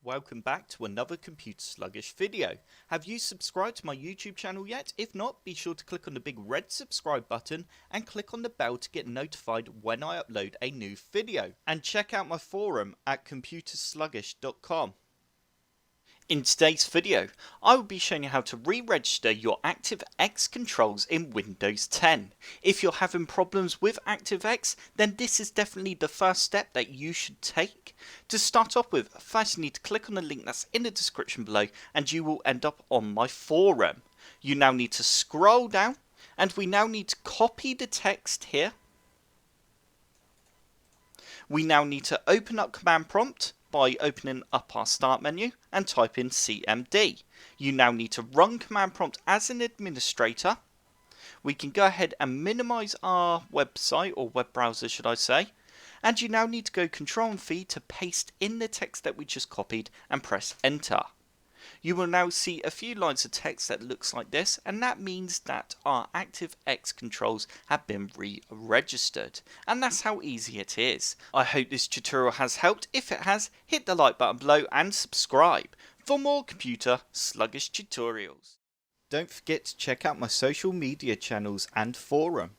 Welcome back to another Computer Sluggish video. Have you subscribed to my YouTube channel yet? If not, be sure to click on the big red subscribe button and click on the bell to get notified when I upload a new video. And check out my forum at computersluggish.com. In today's video, I will be showing you how to re-register your ActiveX controls in Windows 10. If you're having problems with ActiveX, then this is definitely the first step that you should take. To start off with, first you need to click on the link that's in the description below and you will end up on my forum. You now need to scroll down and we now need to copy the text here. We now need to open up Command Prompt by opening up our start menu and type in CMD. You now need to run Command Prompt as an administrator. We can go ahead and minimize our website, or web browser should I say, and you now need to go Control and V to paste in the text that we just copied and press enter. You will now see a few lines of text that looks like this, and that means that our ActiveX controls have been re-registered. And that's how easy it is. I hope this tutorial has helped. If it has, hit the like button below and subscribe for more computer sluggish tutorials. Don't forget to check out my social media channels and forum.